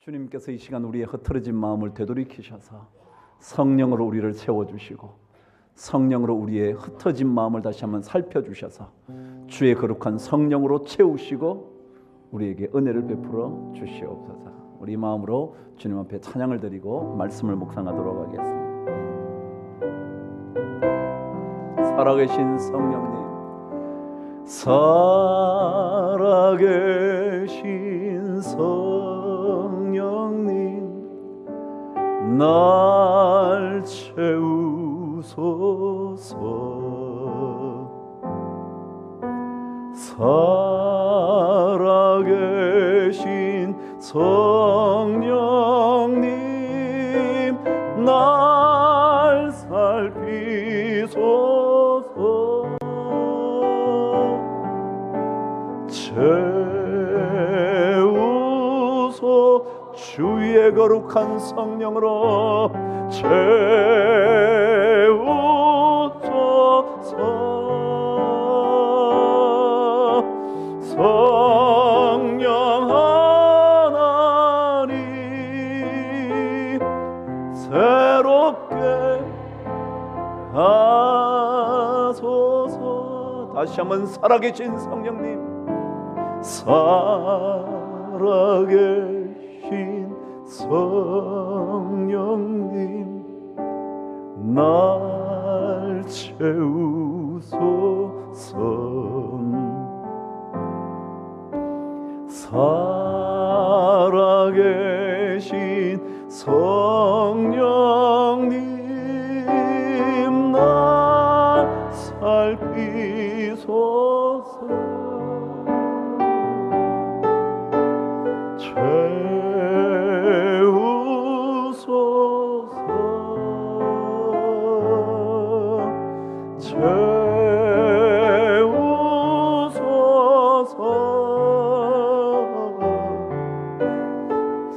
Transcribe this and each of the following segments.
주님께서 이 시간 우리의 흐트러진 마음을 되돌이키셔서 성령으로 우리를 채워주시고 성령으로 우리의 흩어진 마음을 다시 한번 살펴주셔서 주의 거룩한 성령으로 채우시고 우리에게 은혜를 베풀어 주시옵소서. 우리 마음으로 주님 앞에 찬양을 드리고 말씀을 묵상하도록 하겠습니다. 살아계신 성령님, 살아계신 성령님, 날 채우소서. 살아계신 성령님, 날 살피소서. 채우소. 주의 거룩한 성령으로 채우소서. 성령 하나님, 새롭게 하소서. 다시 한번 살아계신 성령님, 살아계신 성령님, 날 채우소서. 살아계신 성령님, 날 살피소서. 채우소서.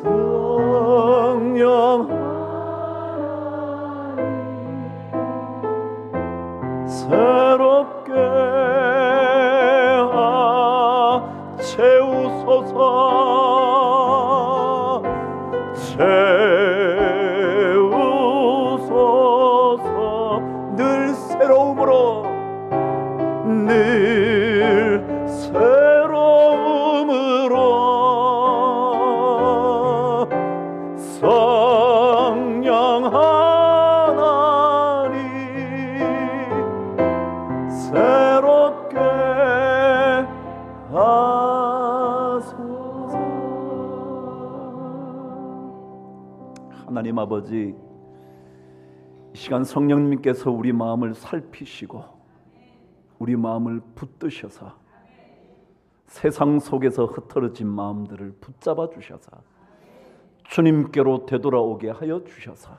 성령 새롭게 채우소서. 채우소서. 늘 새로움으로, 늘 새로움으로. 성령 하나님, 새롭게 하소서. 하나님 아버지, 이 시간 성령님께서 우리 마음을 살피시고 우리 마음을 붙드셔서 세상 속에서 흩어진 마음들을 붙잡아 주셔서 주님께로 되돌아오게 하여 주셔서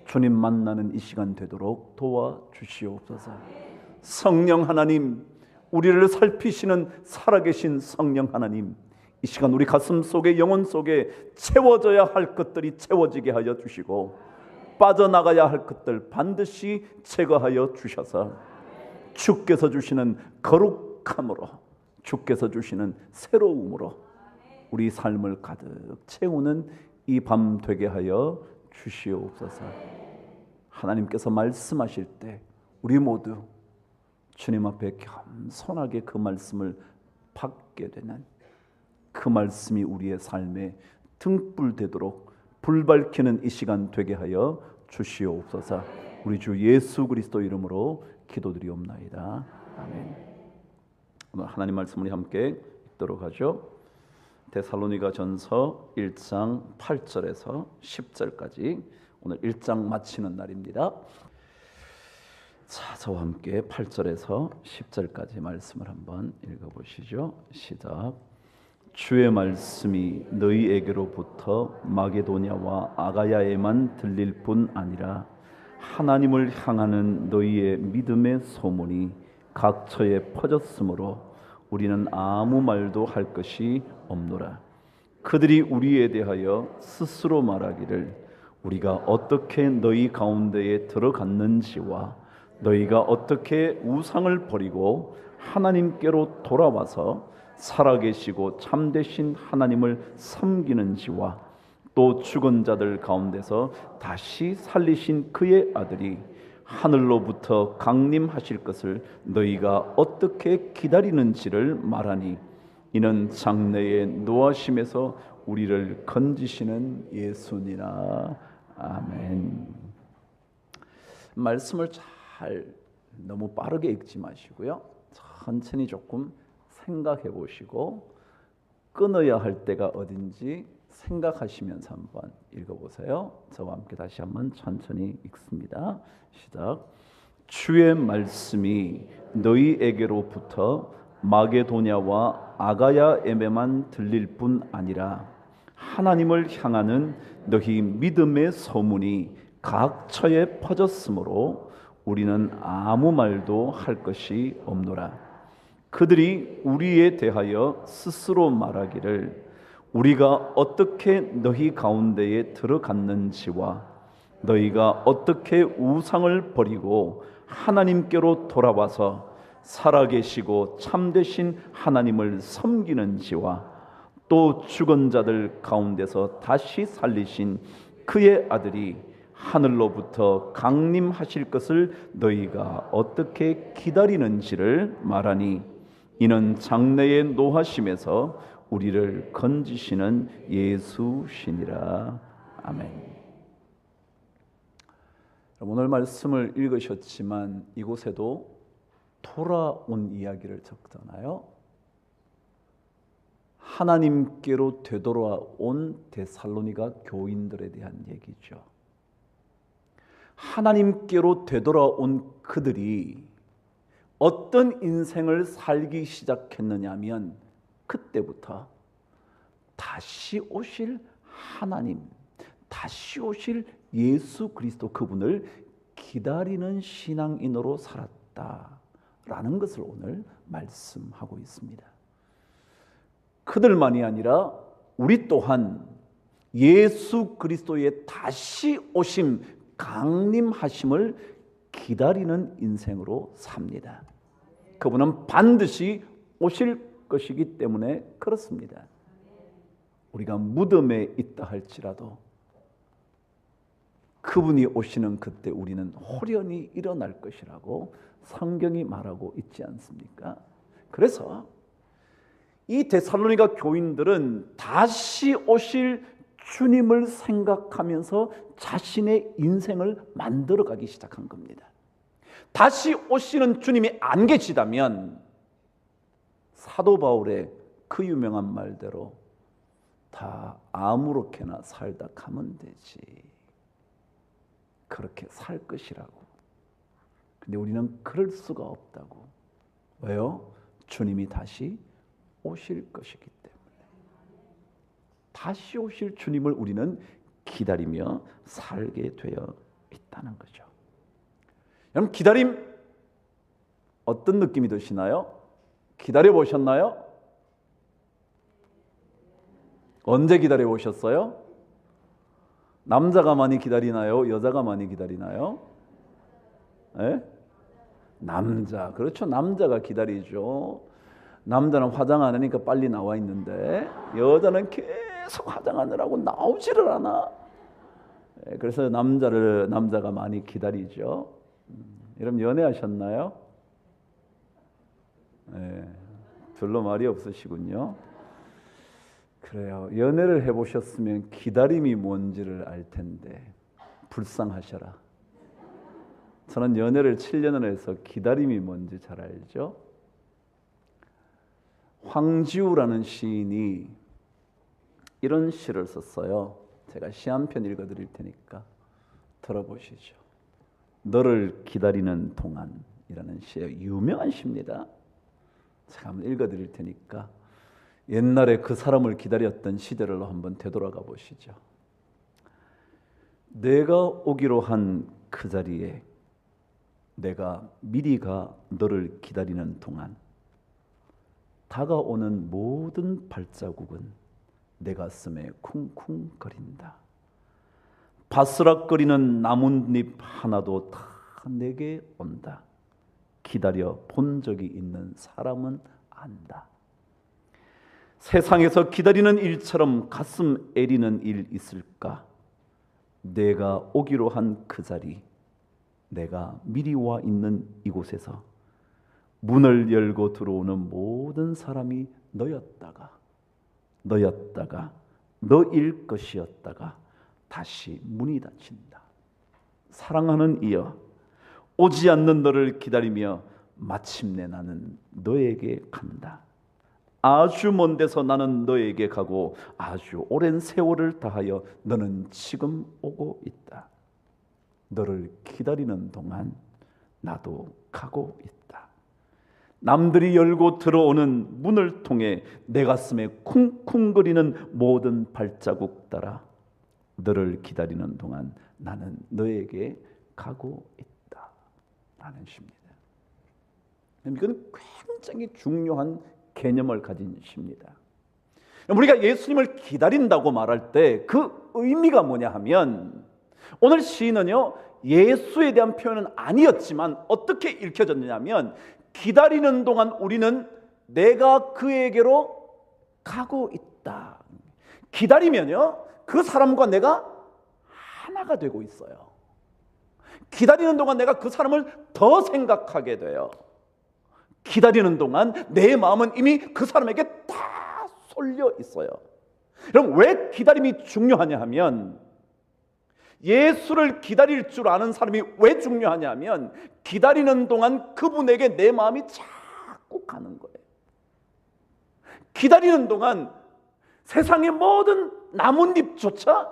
주님 만나는 이 시간 되도록 도와주시옵소서. 성령 하나님, 우리를 살피시는 살아계신 성령 하나님, 이 시간 우리 가슴 속에, 영혼 속에 채워져야 할 것들이 채워지게 하여 주시고 빠져나가야 할 것들 반드시 제거하여 주셔서 주께서 주시는 거룩함으로, 주께서 주시는 새로움으로 우리 삶을 가득 채우는 이 밤 되게 하여 주시옵소서. 하나님께서 말씀하실 때 우리 모두 주님 앞에 겸손하게 그 말씀을 받게 되는, 그 말씀이 우리의 삶에 등불 되도록 불 밝히는 이 시간 되게 하여 주시옵소서. 우리 주 예수 그리스도 이름으로 기도드리옵나이다. 아멘. 오늘 하나님 말씀 우리 함께 읽도록 하죠. 데살로니가 전서 1장 8절에서 10절까지 오늘 1장 마치는 날입니다. 자, 저와 함께 8절에서 10절까지 말씀을 한번 읽어보시죠. 시작. 주의 말씀이 너희에게로부터 마게도냐와 아가야에만 들릴 뿐 아니라 하나님을 향하는 너희의 믿음의 소문이 각처에 퍼졌으므로 우리는 아무 말도 할 것이 없노라. 그들이 우리에 대하여 스스로 말하기를 우리가 어떻게 너희 가운데에 들어갔는지와 너희가 어떻게 우상을 버리고 하나님께로 돌아와서 살아계시고 참되신 하나님을 섬기는지와 또 죽은 자들 가운데서 다시 살리신 그의 아들이 하늘로부터 강림하실 것을 너희가 어떻게 기다리는지를 말하니 이는 장래의 노하심에서 우리를 건지시는 예수니라. 아멘. 말씀을 잘 너무 빠르게 읽지 마시고요, 천천히 조금 생각해 보시고 끊어야 할 때가 어딘지 생각하시면서 한번 읽어보세요. 저와 함께 다시 한번 천천히 읽습니다. 시작. 주의 말씀이 너희에게로부터 마게도냐와 아가야에만 들릴 뿐 아니라 하나님을 향하는 너희 믿음의 소문이 각처에 퍼졌으므로 우리는 아무 말도 할 것이 없노라. 그들이 우리에 대하여 스스로 말하기를 우리가 어떻게 너희 가운데에 들어갔는지와 너희가 어떻게 우상을 버리고 하나님께로 돌아와서 살아계시고 참되신 하나님을 섬기는지와 또 죽은 자들 가운데서 다시 살리신 그의 아들이 하늘로부터 강림하실 것을 너희가 어떻게 기다리는지를 말하니 이는 장래의 노하심에서 우리를 건지시는 예수시니라. 아멘. 오늘 말씀을 읽으셨지만 이곳에도 돌아온 이야기를 적잖아요. 하나님께로 되돌아온 데살로니가 교인들에 대한 얘기죠. 하나님께로 되돌아온 그들이 어떤 인생을 살기 시작했느냐 하면 그때부터 다시 오실 하나님, 다시 오실 예수 그리스도 그분을 기다리는 신앙인으로 살았다라는 것을 오늘 말씀하고 있습니다. 그들만이 아니라 우리 또한 예수 그리스도의 다시 오심, 강림하심을 기다리는 인생으로 삽니다. 그분은 반드시 오실 것이기 때문에 그렇습니다. 우리가 무덤에 있다 할지라도 그분이 오시는 그때 우리는 호련히 일어날 것이라고 성경이 말하고 있지 않습니까? 그래서 이 데살로니가 교인들은 다시 오실 주님을 생각하면서 자신의 인생을 만들어가기 시작한 겁니다. 다시 오시는 주님이 안 계시다면 사도 바울의 그 유명한 말대로 다 아무렇게나 살다 가면 되지, 그렇게 살 것이라고. 근데 우리는 그럴 수가 없다고. 왜요? 주님이 다시 오실 것이기 때문에. 다시 오실 주님을 우리는 기다리며 살게 되어 있다는 거죠. 여러분, 기다림 어떤 느낌이 드시나요? 기다려 보셨나요? 언제 기다려 보셨어요? 남자가 많이 기다리나요? 여자가 많이 기다리나요? 네? 남자. 그렇죠. 남자가 기다리죠. 남자는 화장 안 하니까 빨리 나와 있는데 여자는 계속 화장하느라고 나오지를 않아. 그래서 남자가 많이 기다리죠. 여러분, 연애하셨나요? 네, 별로 말이 없으시군요. 그래요. 연애를 해보셨으면 기다림이 뭔지를 알 텐데 불쌍하셔라. 저는 연애를 7년을 해서 기다림이 뭔지 잘 알죠. 황지우라는 시인이 이런 시를 썼어요. 제가 시 한 편 읽어드릴 테니까 들어보시죠. 너를 기다리는 동안이라는 시예요. 유명한 시입니다. 제가 한번 읽어드릴 테니까 옛날에 그 사람을 기다렸던 시대로 한번 되돌아가 보시죠. 내가 오기로 한 그 자리에 내가 미리 가 너를 기다리는 동안 다가오는 모든 발자국은 내 가슴에 쿵쿵거린다. 바스락거리는 나뭇잎 하나도 다 내게 온다. 기다려 본 적이 있는 사람은 안다. 세상에서 기다리는 일처럼 가슴 애리는 일 있을까? 내가 오기로 한 그 자리, 내가 미리 와 있는 이곳에서 문을 열고 들어오는 모든 사람이 너였다가 너일 것이었다가 다시 문이 닫힌다. 사랑하는 이여, 오지 않는 너를 기다리며 마침내 나는 너에게 간다. 아주 먼 데서 나는 너에게 가고 아주 오랜 세월을 다하여 너는 지금 오고 있다. 너를 기다리는 동안 나도 가고 있다. 남들이 열고 들어오는 문을 통해 내 가슴에 쿵쿵거리는 모든 발자국 따라 너를 기다리는 동안 나는 너에게 가고 있다 라는 시입니다. 이건 굉장히 중요한 개념을 가진 시입니다. 우리가 예수님을 기다린다고 말할 때 그 의미가 뭐냐 하면, 오늘 시인은요 예수에 대한 표현은 아니었지만 어떻게 읽혀졌느냐 하면, 기다리는 동안 우리는 내가 그에게로 가고 있다. 기다리면요 그 사람과 내가 하나가 되고 있어요. 기다리는 동안 내가 그 사람을 더 생각하게 돼요. 기다리는 동안 내 마음은 이미 그 사람에게 다 쏠려 있어요. 여러분, 왜 기다림이 중요하냐 하면, 예수를 기다릴 줄 아는 사람이 왜 중요하냐 하면, 기다리는 동안 그분에게 내 마음이 자꾸 가는 거예요. 기다리는 동안 세상의 모든 나뭇잎조차,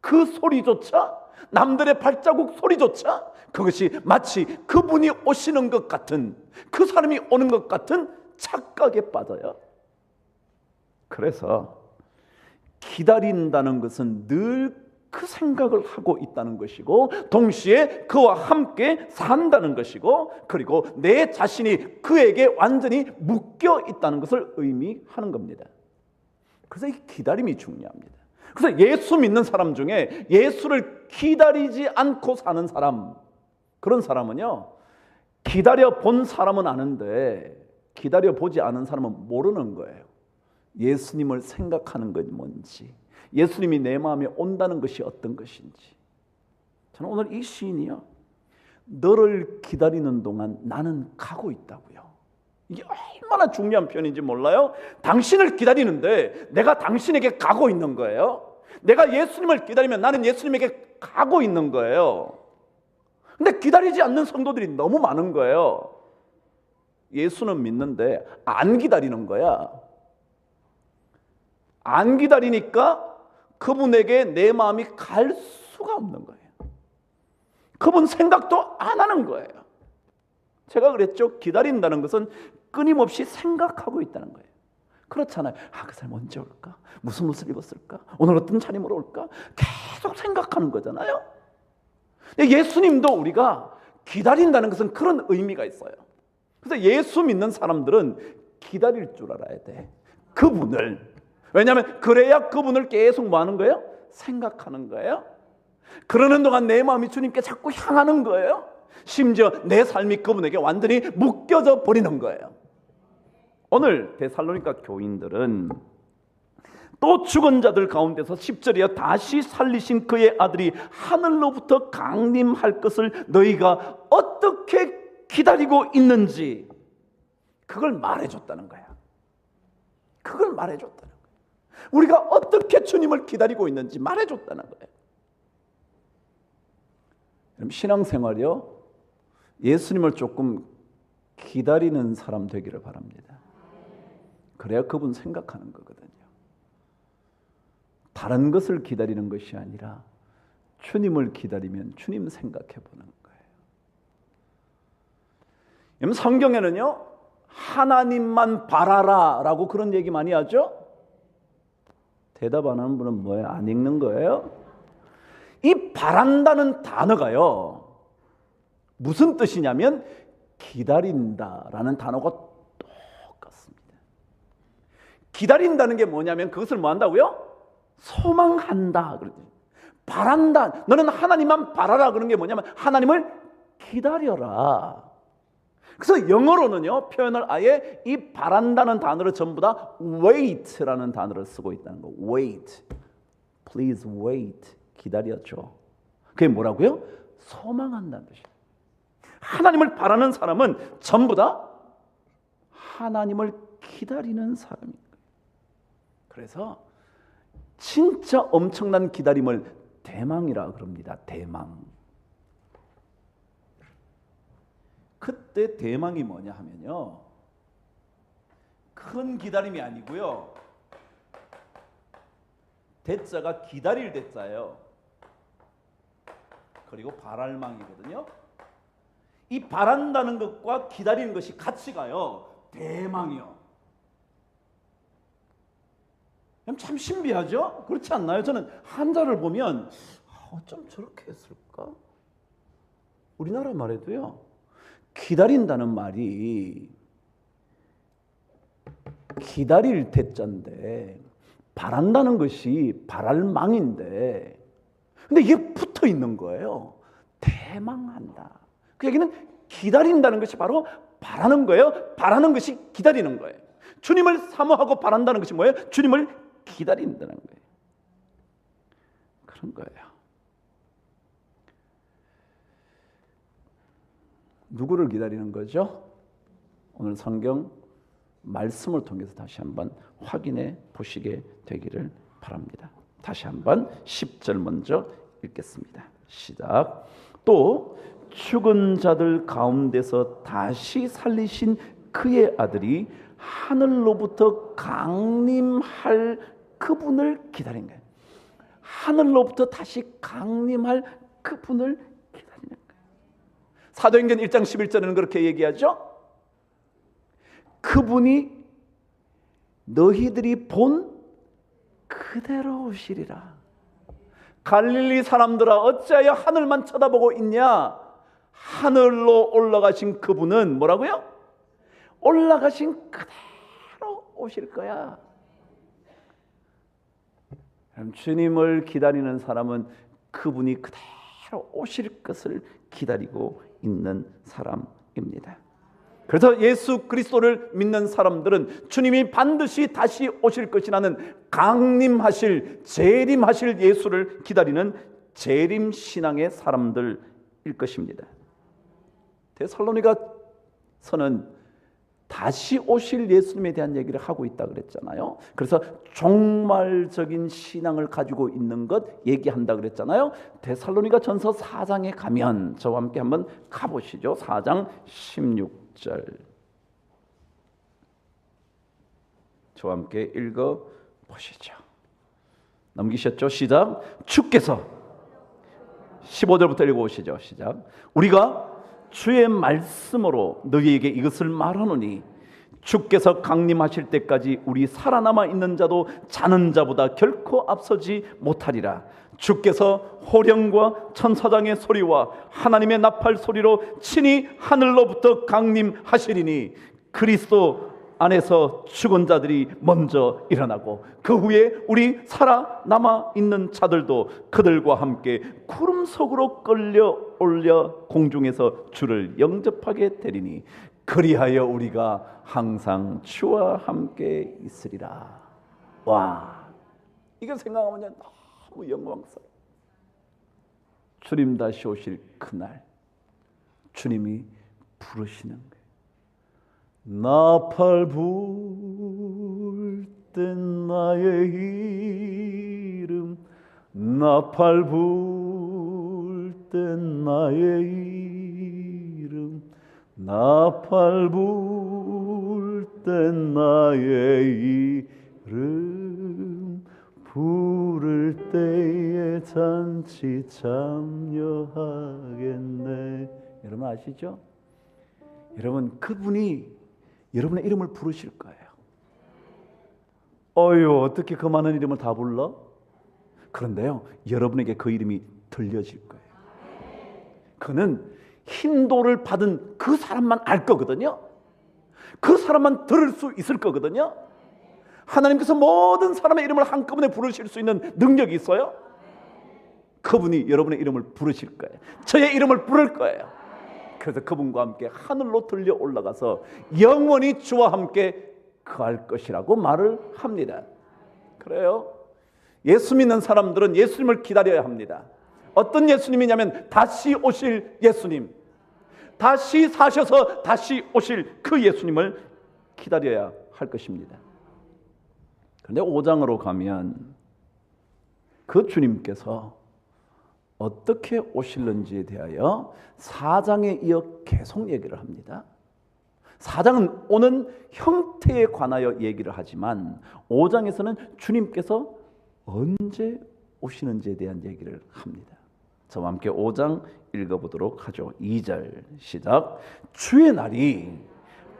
그 소리조차, 남들의 발자국 소리조차 그것이 마치 그분이 오시는 것 같은, 그 사람이 오는 것 같은 착각에 빠져요. 그래서 기다린다는 것은 늘 그 생각을 하고 있다는 것이고, 동시에 그와 함께 산다는 것이고, 그리고 내 자신이 그에게 완전히 묶여 있다는 것을 의미하는 겁니다. 그래서 이 기다림이 중요합니다. 그래서 예수 믿는 사람 중에 예수를 기다리지 않고 사는 사람, 그런 사람은요 기다려 본 사람은 아는데 기다려 보지 않은 사람은 모르는 거예요. 예수님을 생각하는 것이 뭔지, 예수님이 내 마음에 온다는 것이 어떤 것인지. 저는 오늘 이 시인이요, 너를 기다리는 동안 나는 가고 있다고요. 이게 얼마나 중요한 표현인지 몰라요? 당신을 기다리는데 내가 당신에게 가고 있는 거예요. 내가 예수님을 기다리면 나는 예수님에게 가고 있는 거예요. 근데 기다리지 않는 성도들이 너무 많은 거예요. 예수는 믿는데 안 기다리는 거야. 안 기다리니까 그분에게 내 마음이 갈 수가 없는 거예요. 그분 생각도 안 하는 거예요. 제가 그랬죠. 기다린다는 것은 끊임없이 생각하고 있다는 거예요. 그렇잖아요. 그 사람 언제 올까? 무슨 옷을 입었을까? 오늘 어떤 차림으로 올까? 계속 생각하는 거잖아요. 예수님도 우리가 기다린다는 것은 그런 의미가 있어요. 그래서 예수 믿는 사람들은 기다릴 줄 알아야 돼. 그분을. 왜냐하면 그래야 그분을 계속 뭐 하는 거예요? 생각하는 거예요. 그러는 동안 내 마음이 주님께 자꾸 향하는 거예요. 심지어 내 삶이 그분에게 완전히 묶여져 버리는 거예요. 오늘 데살로니가 교인들은 또 죽은 자들 가운데서 10절이야 다시 살리신 그의 아들이 하늘로부터 강림할 것을 너희가 어떻게 기다리고 있는지 그걸 말해줬다는 거야. 그걸 말해줬다는 거야. 우리가 어떻게 주님을 기다리고 있는지 말해줬다는 거예요. 그럼 신앙생활이요, 예수님을 조금 기다리는 사람 되기를 바랍니다. 그래야 그분 생각하는 거거든요. 다른 것을 기다리는 것이 아니라 주님을 기다리면 주님 생각해 보는 거예요. 성경에는요 하나님만 바라라 라고 그런 얘기 많이 하죠. 대답 안 하는 분은 뭐예요? 안 읽는 거예요? 이 바란다는 단어가요 무슨 뜻이냐면 기다린다라는 단어가 똑같습니다. 기다린다는 게 뭐냐면 그것을 뭐 한다고요? 소망한다. 바란다. 너는 하나님만 바라라. 그런 게 뭐냐면 하나님을 기다려라. 그래서 영어로는요, 표현을 아예 이 바란다는 단어를 전부 다 wait라는 단어를 쓰고 있다는 거. wait. Please wait. 기다려줘. 그게 뭐라고요? 소망한다는 뜻이에요. 하나님을 바라는 사람은 전부 다 하나님을 기다리는 사람인 거예요. 그래서 진짜 엄청난 기다림을 대망이라 그럽니다. 대망. 그때 대망이 뭐냐 하면요, 큰 기다림이 아니고요, 대자가 기다릴 대자예요. 그리고 바랄망이거든요. 이 바란다는 것과 기다리는 것이 같이 가요. 대망이요. 참 신비하죠? 그렇지 않나요? 저는 한자를 보면 어쩜 저렇게 했을까? 우리나라 말에도요, 기다린다는 말이 기다릴 대자인데 바란다는 것이 바랄망인데, 근데 이게 붙어 있는 거예요. 대망한다. 그 얘기는 기다린다는 것이 바로 바라는 거예요. 바라는 것이 기다리는 거예요. 주님을 사모하고 바란다는 것이 뭐예요? 주님을 기다린다는 거예요. 그런 거예요. 누구를 기다리는 거죠? 오늘 성경 말씀을 통해서 다시 한번 확인해 보시게 되기를 바랍니다. 다시 한번 10절 먼저 읽겠습니다. 시작. 또 죽은 자들 가운데서 다시 살리신 그의 아들이 하늘로부터 강림할 그분을 기다린 거예요. 하늘로부터 다시 강림할 그분을 기다리는 거예요. 사도행전 1장 11절에는 그렇게 얘기하죠. 그분이 너희들이 본 그대로 오시리라. 갈릴리 사람들아, 어찌하여 하늘만 쳐다보고 있냐? 하늘로 올라가신 그분은 뭐라고요? 올라가신 그대로 오실 거야. 주님을 기다리는 사람은 그분이 그대로 오실 것을 기다리고 있는 사람입니다. 그래서 예수 그리스도를 믿는 사람들은 주님이 반드시 다시 오실 것이라는 강림하실, 재림하실 예수를 기다리는 재림 신앙의 사람들일 것입니다. 데살로니가서는 다시 오실 예수님에 대한 얘기를 하고 있다 그랬잖아요. 그래서 종말적인 신앙을 가지고 있는 것 얘기한다 그랬잖아요. 데살로니가 전서 4장에 가면 저와 함께 한번 가보시죠. 4장 16절 저와 함께 읽어보시죠. 넘기셨죠? 시작. 주께서 15절부터 읽어보시죠. 시작. 우리가 주의 말씀으로 너희에게 이것을 말하노니 주께서 강림하실 때까지 우리 살아남아 있는 자도 자는 자보다 결코 앞서지 못하리라. 주께서 호령과 천사장의 소리와 하나님의 나팔 소리로 친히 하늘로부터 강림하시리니 그리스도 안에서 죽은 자들이 먼저 일어나고 그 후에 우리 살아남아 있는 자들도 그들과 함께 구름 속으로 끌려 올려 공중에서 주를 영접하게 되리니 그리하여 우리가 항상 주와 함께 있으리라. 와, 이거 생각하면 너무 영광스러워. 주님 다시 오실 그날 주님이 부르시는 거예요. 나팔 불 땐 나의 이름, 나팔 불 땐 나의 이름, 나팔 불 땐 나의 이름, 부를 때에 잔치 참여하겠네. 여러분 아시죠? 여러분 그분이 여러분의 이름을 부르실 거예요. 어휴, 어떻게 그 많은 이름을 다 불러? 그런데요, 여러분에게 그 이름이 들려질 거예요. 그는 힌도를 받은 그 사람만 알 거거든요. 그 사람만 들을 수 있을 거거든요. 하나님께서 모든 사람의 이름을 한꺼번에 부르실 수 있는 능력이 있어요. 그분이 여러분의 이름을 부르실 거예요. 저의 이름을 부를 거예요. 그래서 그분과 함께 하늘로 들려 올라가서 영원히 주와 함께 거할 것이라고 말을 합니다. 그래요. 예수 믿는 사람들은 예수님을 기다려야 합니다. 어떤 예수님이냐면 다시 오실 예수님, 다시 사셔서 다시 오실 그 예수님을 기다려야 할 것입니다. 그런데 5장으로 가면 그 주님께서 어떻게 오실는지에 대하여 4장에 이어 계속 얘기를 합니다. 4장은 오는 형태에 관하여 얘기를 하지만 5장에서는 주님께서 언제 오시는지에 대한 얘기를 합니다. 저와 함께 5장 읽어보도록 하죠. 2절 시작. 주의 날이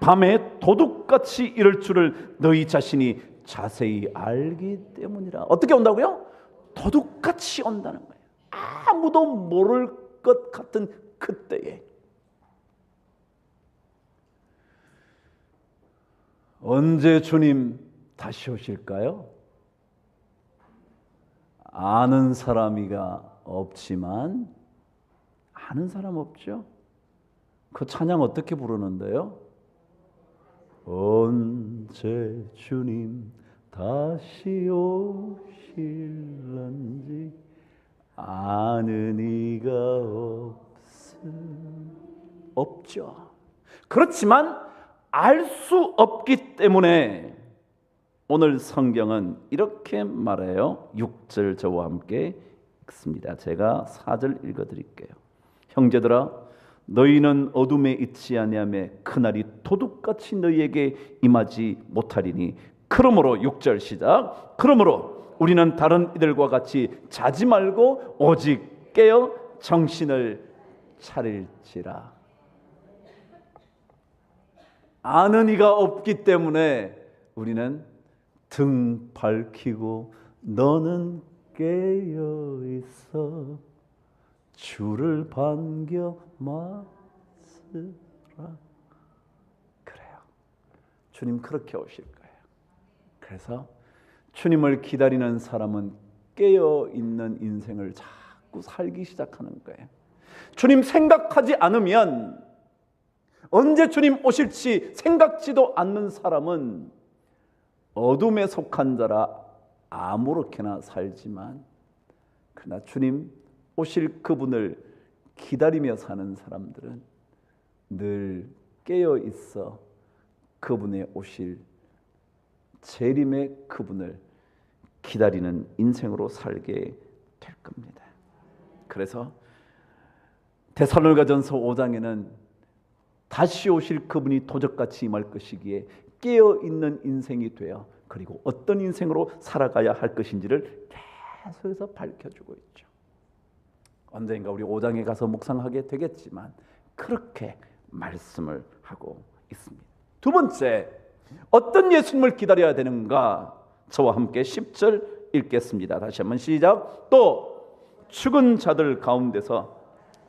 밤에 도둑같이 이를 줄을 너희 자신이 자세히 알기 때문이라. 어떻게 온다고요? 도둑같이 온다는 거예요. 아무도 모를 것 같은 그때에. 언제 주님 다시 오실까요? 아는 사람이가 없지만, 아는 사람 없죠? 그 찬양 어떻게 부르는데요? 언제 주님 다시 오실런지 아는 이가 없죠. 그렇지만 알 수 없기 때문에 오늘 성경은 이렇게 말해요. 6절 저와 함께 읽습니다. 제가 4절 읽어드릴게요. 형제들아, 너희는 어둠에 있지 아니하며 그날이 도둑같이 너희에게 임하지 못하리니 그러므로 6절 시작. 그러므로 우리는 다른 이들과 같이 자지 말고 오직 깨어 정신을 차릴지라. 아는 이가 없기 때문에 우리는 등 밝히고 너는 깨어 있어 주를 반겨 맞으라. 그래요. 주님 그렇게 오실 거예요. 그래서 주님을 기다리는 사람은 깨어 있는 인생을 자꾸 살기 시작하는 거예요. 주님 생각하지 않으면, 언제 주님 오실지 생각지도 않는 사람은 어둠에 속한 자라 아무렇게나 살지만, 그러나 주님 오실 그분을 기다리며 사는 사람들은 늘 깨어 있어 그분의 오실 재림의 그분을 기다리는 인생으로 살게 될 겁니다. 그래서 데살로니가전서 5장에는 다시 오실 그분이 도적같이 임할 것이기에 깨어있는 인생이 되어, 그리고 어떤 인생으로 살아가야 할 것인지를 계속해서 밝혀주고 있죠. 언젠가 우리 5장에 가서 묵상하게 되겠지만 그렇게 말씀을 하고 있습니다. 두 번째, 어떤 예수님을 기다려야 되는가? 저와 함께 10절 읽겠습니다. 다시 한번 시작. 또 죽은 자들 가운데서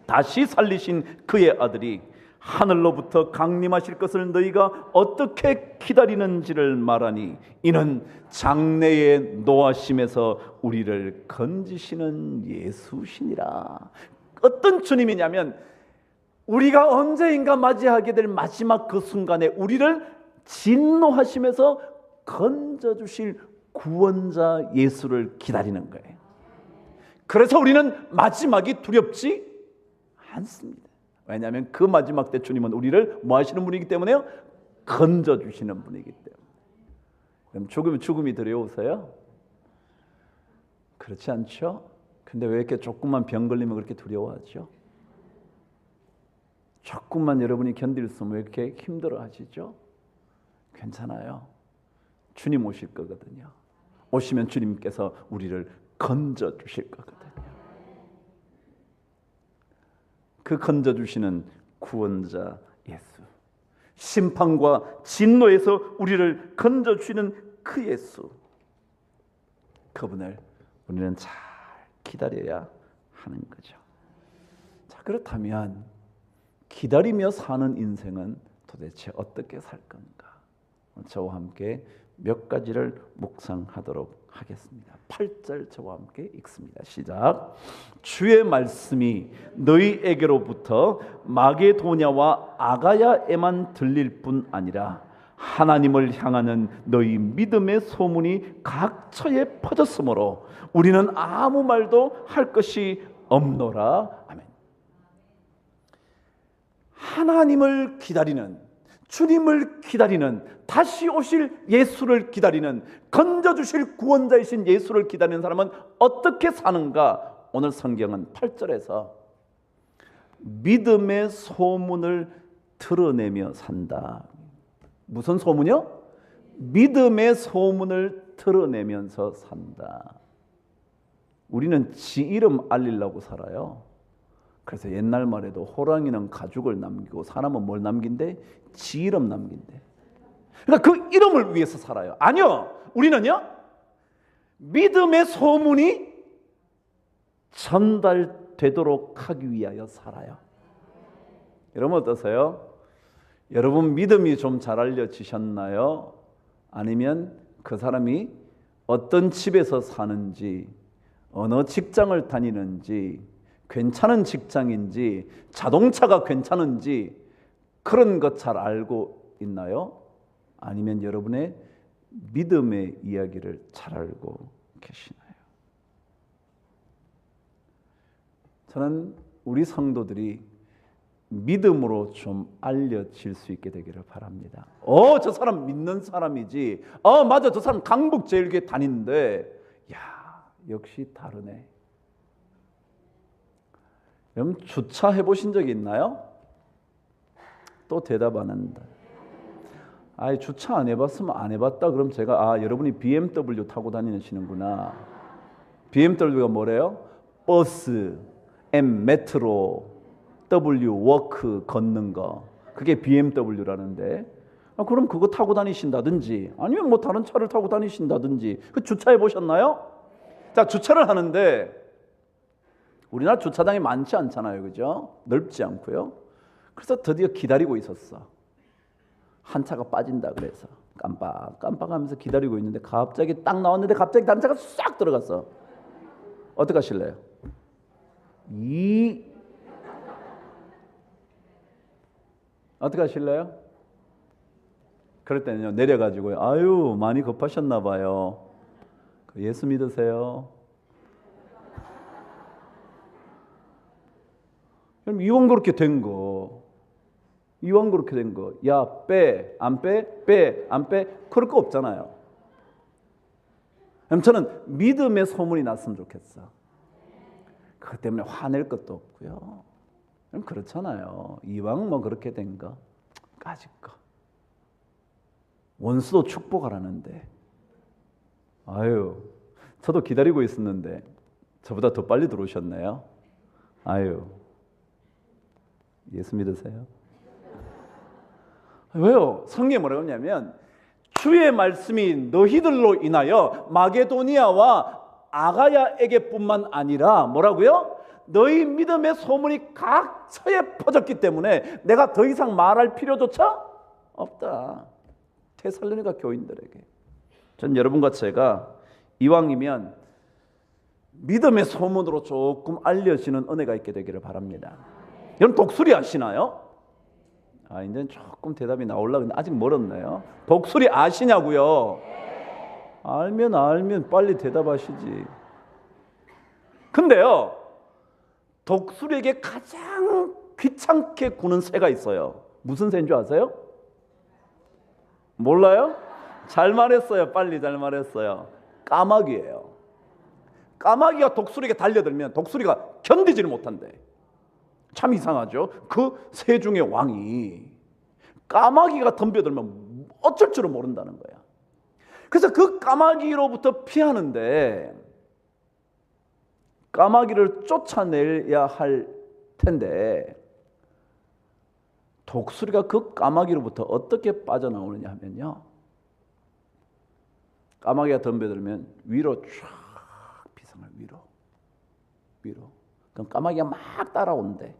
다시 살리신 그의 아들이 하늘로부터 강림하실 것을 너희가 어떻게 기다리는지를 말하니 이는 장래의 노하심에서 우리를 건지시는 예수시니라. 어떤 주님이냐면 우리가 언제인가 맞이하게 될 마지막 그 순간에 우리를 진노하심에서 건져주실 구원자 예수를 기다리는 거예요. 그래서 우리는 마지막이 두렵지 않습니다. 왜냐하면 그 마지막 때 주님은 우리를 뭐 하시는 분이기 때문에요? 건져주시는 분이기 때문에. 그럼 죽음이 두려우세요? 그렇지 않죠? 근데 왜 이렇게 조금만 병 걸리면 그렇게 두려워하죠? 조금만 여러분이 견딜 수 없으면 왜 이렇게 힘들어 하시죠? 괜찮아요. 주님 오실 거거든요. 오시면 주님께서 우리를 건져주실 거거든요. 그 건져주시는 구원자 예수, 심판과 진노에서 우리를 건져주시는 그 예수, 그분을 우리는 잘 기다려야 하는 거죠. 자, 그렇다면 기다리며 사는 인생은 도대체 어떻게 살 건가? 저와 함께 몇 가지를 묵상하도록 하겠습니다. 8절 저와 함께 읽습니다. 시작. 주의 말씀이 너희에게로부터 마게도냐와 아가야에만 들릴 뿐 아니라 하나님을 향하는 너희 믿음의 소문이 각처에 퍼졌으므로 우리는 아무 말도 할 것이 없노라. 아멘. 하나님을 기다리는, 주님을 기다리는, 다시 오실 예수를 기다리는, 건져주실 구원자이신 예수를 기다리는 사람은 어떻게 사는가? 오늘 성경은 8절에서 믿음의 소문을 드러내며 산다. 무슨 소문이요? 믿음의 소문을 드러내면서 산다. 우리는 지 이름 알리려고 살아요. 그래서 옛날 말에도 호랑이는 가죽을 남기고 사람은 뭘 남긴대? 지 이름 남긴대. 그러니까 그 이름을 위해서 살아요. 아니요, 우리는요, 믿음의 소문이 전달되도록 하기 위하여 살아요. 여러분 어떠세요? 여러분 믿음이 좀 잘 알려지셨나요? 아니면 그 사람이 어떤 집에서 사는지, 어느 직장을 다니는지, 괜찮은 직장인지, 자동차가 괜찮은지 그런 것 잘 알고 있나요? 아니면 여러분의 믿음의 이야기를 잘 알고 계시나요? 저는 우리 성도들이 믿음으로 좀 알려질 수 있게 되기를 바랍니다. 저 사람 믿는 사람이지. 맞아, 저 사람 강북제일교회 다니는데, 야, 역시 다르네. 여러분 주차 해보신 적이 있나요? 또 대답 안 한다. 주차 안 해봤으면 안 해봤다. 그럼 제가 여러분이 BMW 타고 다니시는구나. BMW가 뭐래요? 버스, M 메트로, W 워크 걷는 거, 그게 BMW라는데, 그럼 그거 타고 다니신다든지 아니면 뭐 다른 차를 타고 다니신다든지, 그 주차해 보셨나요? 자, 주차를 하는데 우리나라 주차장이 많지 않잖아요, 그죠? 넓지 않고요. 그래서 드디어 기다리고 있었어. 한 차가 빠진다 그래서 깜빡하면서 기다리고 있는데 갑자기 딱 나왔는데 갑자기 다른 차가 싹 들어갔어. 어떻게 하실래요? 어떻게 하실래요? 그럴 때는요, 내려가지고요, 아유 많이 급하셨나 봐요. 예수 믿으세요? 그럼 이왕 그렇게 된 거, 야, 빼, 안 빼, 빼, 안 빼, 그럴 거 없잖아요. 그럼 저는 믿음의 소문이 났으면 좋겠어. 그것 때문에 화낼 것도 없고요. 그럼 그렇잖아요. 이왕 뭐 그렇게 된 거, 까짓 거. 원수도 축복하라는데, 저도 기다리고 있었는데 저보다 더 빨리 들어오셨네요. 예수 믿으세요? 왜요? 성경에 뭐라고 하냐면 주의 말씀이 너희들로 인하여 마게도니아와 아가야에게뿐만 아니라 뭐라고요? 너희 믿음의 소문이 각처에 퍼졌기 때문에 내가 더 이상 말할 필요조차 없다. 데살로니가 교인들에게. 전 여러분과 제가 이왕이면 믿음의 소문으로 조금 알려지는 은혜가 있게 되기를 바랍니다. 여러분 독수리 아시나요? 이제 조금 대답이 나오려고 했는데 아직 멀었네요. 독수리 아시냐고요? 알면 빨리 대답하시지. 근데요, 독수리에게 가장 귀찮게 구는 새가 있어요. 무슨 새인 줄 아세요? 몰라요? 잘 말했어요. 빨리 잘 말했어요. 까마귀예요. 까마귀가 독수리에게 달려들면 독수리가 견디지를 못한대. 참 이상하죠. 그 새 중의 왕이 까마귀가 덤벼들면 어쩔 줄을 모른다는 거야. 그래서 그 까마귀로부터 피하는데 까마귀를 쫓아내야 할 텐데 독수리가 그 까마귀로부터 어떻게 빠져나오느냐 하면요, 까마귀가 덤벼들면 위로 쫙 피성을 위로. 그럼 까마귀가 막 따라온대.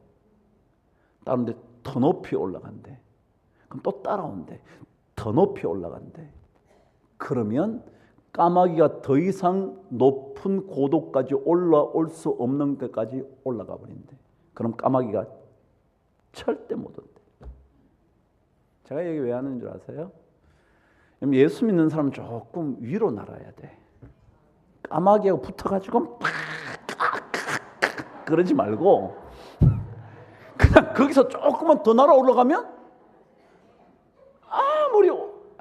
따라오는데 더 높이 올라간대. 그럼 또 따라온대. 더 높이 올라간대. 그러면 까마귀가 더 이상 높은 고도까지 올라올 수 없는 데까지 올라가 버린대. 그럼 까마귀가 절대 못 온대. 제가 얘기 왜 하는 줄 아세요? 예수 믿는 사람은 조금 위로 날아야 돼. 까마귀하고 붙어가지고 팍 그러지 말고 그냥 거기서 조금만 더 날아 올라가면 아무리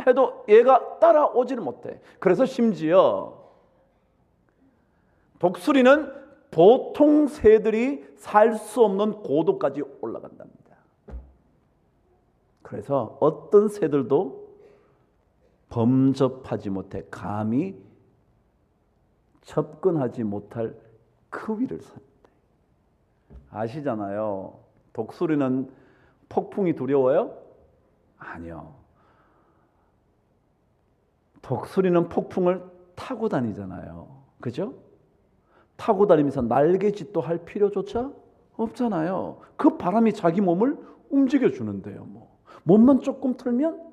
해도 얘가 따라오지를 못해. 그래서 심지어 독수리는 보통 새들이 살 수 없는 고도까지 올라간답니다. 그래서 어떤 새들도 범접하지 못해 감히 접근하지 못할 그 위를 삽니다. 아시잖아요. 독수리는 폭풍이 두려워요? 아니요. 독수리는 폭풍을 타고 다니잖아요. 그죠? 타고 다니면서 날개짓도 할 필요조차 없잖아요. 그 바람이 자기 몸을 움직여주는데요. 몸만 조금 틀면,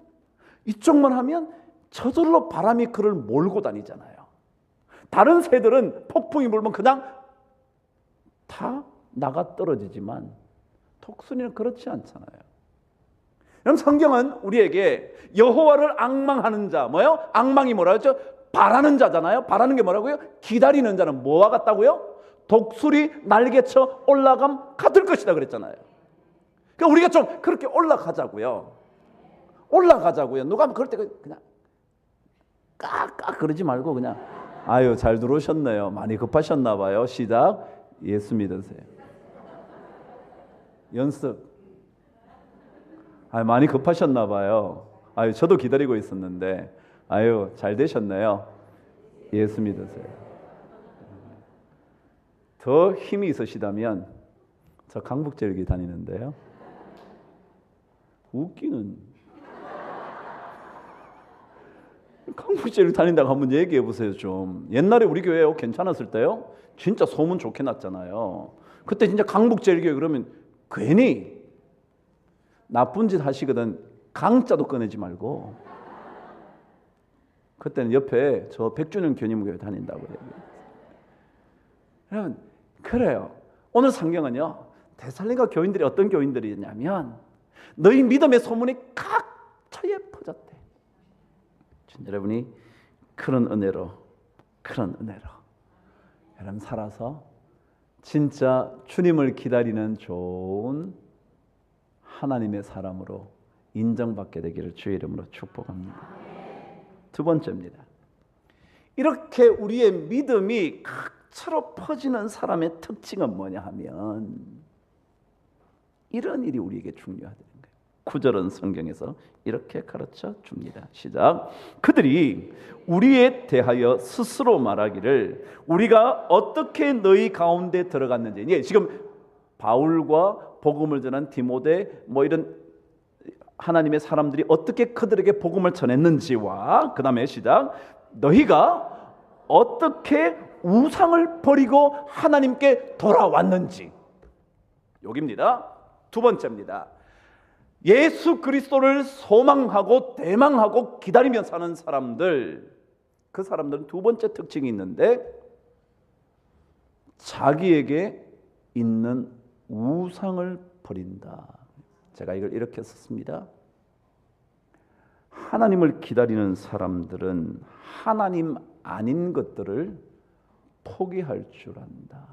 이쪽만 하면 저절로 바람이 그를 몰고 다니잖아요. 다른 새들은 폭풍이 불면 그냥 다 나가 떨어지지만 독수리는 그렇지 않잖아요. 그럼 성경은 우리에게 여호와를 앙망하는 자, 뭐예요? 앙망이 뭐라고 했죠? 바라는 자잖아요. 바라는 게 뭐라고요? 기다리는 자는 뭐와 같다고요? 독수리 날개쳐 올라감 같을 것이다 그랬잖아요. 그러니까 우리가 좀 그렇게 올라가자고요. 올라가자고요. 누가 그럴 때 그냥 깍깍 그러지 말고 그냥 아유 잘 들어오셨네요. 많이 급하셨나 봐요. 시작. 예수 믿으세요. 연습. 많이 급하셨나 봐요. 아유 저도 기다리고 있었는데 아유 잘 되셨네요. 예수 믿으세요. 더 힘이 있으시다면 저 강북제일교회 다니는데요. 웃기는 강북제일교회 다닌다고 한번 얘기해 보세요. 좀 옛날에 우리 교회 괜찮았을 때요. 진짜 소문 좋게 났잖아요. 그때 진짜 강북제일교회 그러면 괜히 나쁜 짓 하시거든 강자도 꺼내지 말고 그때는 옆에 저 백준영 교님교회 다닌다고 얘기해요. 여러분 그래요. 오늘 성경은요 데살로니가 교인들이 어떤 교인들이냐면 너희 믿음의 소문이 각처에 퍼졌대. 여러분이 그런 은혜로 여러분 살아서 진짜 주님을 기다리는 좋은 하나님의 사람으로 인정받게 되기를 주의 이름으로 축복합니다. 두 번째입니다. 이렇게 우리의 믿음이 각처로 퍼지는 사람의 특징은 뭐냐 하면 이런 일이 우리에게 중요하다는 거예요. 9절은 성경에서 이렇게 가르쳐 줍니다. 시작. 그들이 우리에 대하여 스스로 말하기를 우리가 어떻게 너희 가운데 들어갔는지. 예, 지금 바울과 복음을 전한 디모데 이런 하나님의 사람들이 어떻게 그들에게 복음을 전했는지와 그 다음에 시작. 너희가 어떻게 우상을 버리고 하나님께 돌아왔는지. 여기입니다. 두 번째입니다. 예수 그리스도를 소망하고 대망하고 기다리며 사는 사람들, 그 사람들은 두 번째 특징이 있는데 자기에게 있는 우상을 버린다. 제가 이걸 이렇게 썼습니다. 하나님을 기다리는 사람들은 하나님 아닌 것들을 포기할 줄 안다.